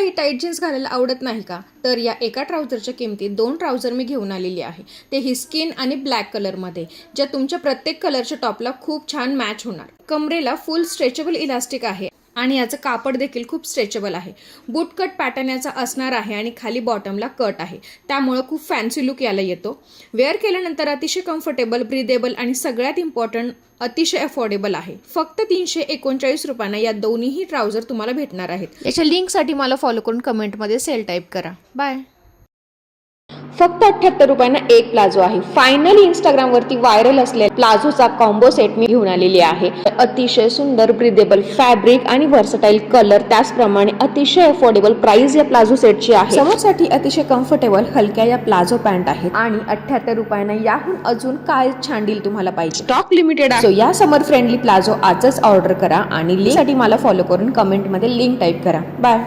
तुम्हाला ही tight jeans घालायला आवडत नाही का? तर या एका ट्राउझरच्या किमतीत 2 ट्राउझर मी घेऊन आलेली आहे. ते ही स्किन आणि ब्लॅक कलरमध्ये, ज्या तुमच्या प्रत्येक कलरच्या टॉपला खूप छान मॅच होणार. कमरेला फुल स्ट्रेचेबल इलास्टिक आहे आणि याचं कापड देखील खूप स्ट्रेचेबल आहे. बूट कट पॅटर्न याचा असणार आहे आणि खाली बॉटमला कट आहे, त्यामुळे खूप फॅन्सी लुक याला येतो. वेअर केल्यानंतर अतिशय कम्फर्टेबल, ब्रीदेबल आणि सगळ्यात इम्पॉर्टंट अतिशय अफोर्डेबल आहे. फक्त 339 रुपयांना या दोन्हीही ट्राउझर तुम्हाला भेटणार आहेत. याच्या लिंकसाठी मला फॉलो करून कमेंटमध्ये सेल टाईप करा. बाय. फक्त 78 रुपयांना एक प्लाझो आहे. फायनली इंस्टाग्रामवरती व्हायरल असलेला प्लाझोचा कॉम्बो सेट मी घेऊन आलेली आहे. अतिशय सुंदर, ब्रीदेबल फॅब्रिक आणि व्हर्सटाईल कलर, त्याचप्रमाणे अतिशय अफोर्डेबल प्राइस या प्लाझो सेटची आहे. समरसाठी अतिशय कम्फर्टेबल हलक्या या प्लाझो पॅन्ट आहेत आणि 78 रुपयांना याहून अजून काय छान डील तुम्हाला पाहिजे. स्टॉक लिमिटेड आहे. सो या समर फ्रेंडली प्लाझो आजच ऑर्डर करा आणि लिंकसाठी मला फॉलो करून कमेंटमध्ये लिंक टाईप करा. बाय.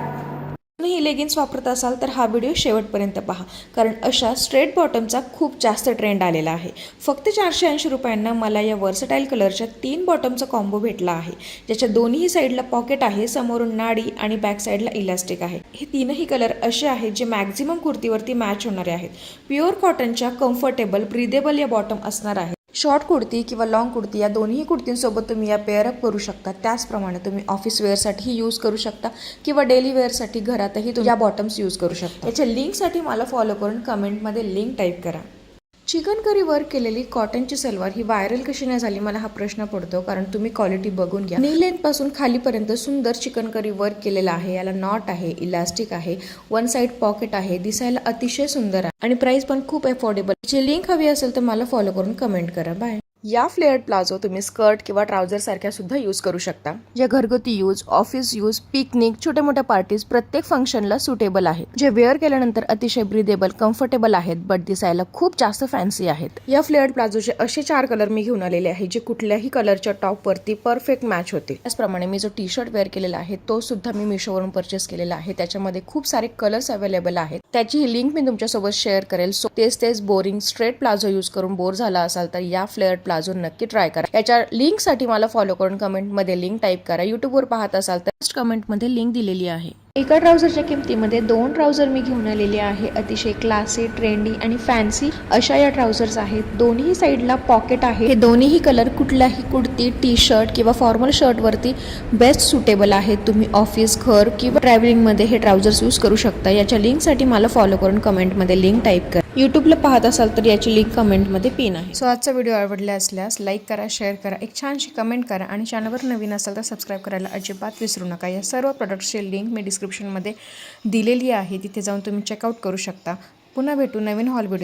तुम्ही ही लेगिन्स वापरत असाल तर हा व्हिडिओ शेवटपर्यंत पहा, कारण अशा स्ट्रेट बॉटमचा खूप जास्त ट्रेंड आलेला आहे. फक्त 480 रुपयांना मला या वर्सटाईल कलरच्या 3 बॉटमचा कॉम्बो भेटला आहे, ज्याच्या दोन्ही साईडला पॉकेट आहे, समोरून नाडी आणि बॅक साईडला इलास्टिक आहे. हे तीनही कलर असे आहेत जे मॅक्झिमम कुर्तीवरती मॅच होणारे आहेत. प्युअर कॉटनच्या कम्फर्टेबल, ब्रीदेबल या बॉटम असणार आहे. शॉर्ट कुर्ती किंवा लॉंग कुर्ती या दोन्ही कुर्तींसोबत तुम्ही या पेअरअप करू शकता. त्याचप्रमाणे तुम्ही ऑफिस वेअरसाठीही यूज करू शकता किंवा डेली वेअरसाठी घरातही तुम्ही या बॉटम्स यूज करू शकता. याच्या लिंकसाठी मला फॉलो करून कमेंटमध्ये लिंक टाईप करा. चिकन करी वर्क केलेली कॉटनची सलवार ही व्हायरल कशी नाही झाली, मला हा प्रश्न पडतो, कारण तुम्ही क्वालिटी बघून घ्या. नी लेंथ पासून खालीपर्यंत सुंदर चिकन करी वर्क केलेला आहे. याला नॉट आहे, इलास्टिक आहे, वन साइड पॉकेट आहे, दिसायला अतिशय सुंदर आहे आणि प्राइस पण खूप अफोर्डेबल. याची लिंक हवी असेल तर मला फॉलो करून कमेंट करा. बाय. या फ्लेअर्ड प्लाझो तुम्ही स्कर्ट किंवा ट्राउझर सारख्या सुद्धा यूज करू शकता, जे घरगुती यूज, ऑफिस यूज, पिकनिक, छोट्या मोठ्या पार्टीज प्रत्येक फंक्शनला सुटेबल आहे. जे वेअर केल्यानंतर अतिशय ब्रीदेबल, कम्फर्टेबल आहेत, बट दिसायला खूप जास्त फॅन्सी आहेत. या फ्लेअर्ड प्लाझोचे असे 4 कलर मी घेऊन आलेले आहे, जे कुठल्याही कलरच्या टॉप वरती परफेक्ट मॅच होते. त्याचप्रमाणे मी जो टी शर्ट वेअर केलेला आहे तो सुद्धा मी मिशोवरून परचेस केलेला आहे. त्याच्यामध्ये खूप सारे कलर्स अवेलेबल आहेत. त्याची लिंक मी तुमच्यासोबत शेअर करेल. सो तेच बोरिंग स्ट्रेट प्लाझो यूज करून बोर झाला असाल तर या फ्लेअर्ड प्लाझो नक्की ट्राय करा. याच्या लिंक साठी मला फॉलो करून कमेंटमध्ये लिंक टाईप करा. युट्यूबवर पाहत असाल तर कमेंटमध्ये लिंक दिलेली आहे. एका ट्राउझरच्या किमतीमध्ये 2 ट्राउझर मी घेऊन आलेले आहे. अतिशय क्लासी, ट्रेंडी आणि फॅन्सी अशा या ट्राउझर्स आहेत. दोन्ही साईडला पॉकेट आहे. हे दोन्ही कलर कुठल्याही कुर्ती, टी शर्ट किंवा फॉर्मल शर्ट वरती बेस्ट सुटेबल आहेत. तुम्ही ऑफिस, घर किंवा ट्रॅव्हलिंग मध्ये हे ट्राउझर्स यूज करू शकता. याच्या लिंक साठी मला फॉलो करून कमेंटमध्ये लिंक टाईप करा. युट्यूबला पाहत असाल तर याची लिंक कमेंटमध्ये पिन आहे. सो आजचा व्हिडिओ आवडला असल्यास लाईक करा, शेअर करा, एक छानशी कमेंट करा आणि चॅनलवर नवीन असाल तर सबस्क्राईब करायला अजिबात विसरू नका. या सर्व प्रोडक्ट्सची लिंक मी डिस्क्रिप्शनमध्ये दिलेली आहे, तिथे जाऊन तुम्ही चेकआउट करू शकता. पुन्हा भेटू नवीन हॉल व्हिडिओ.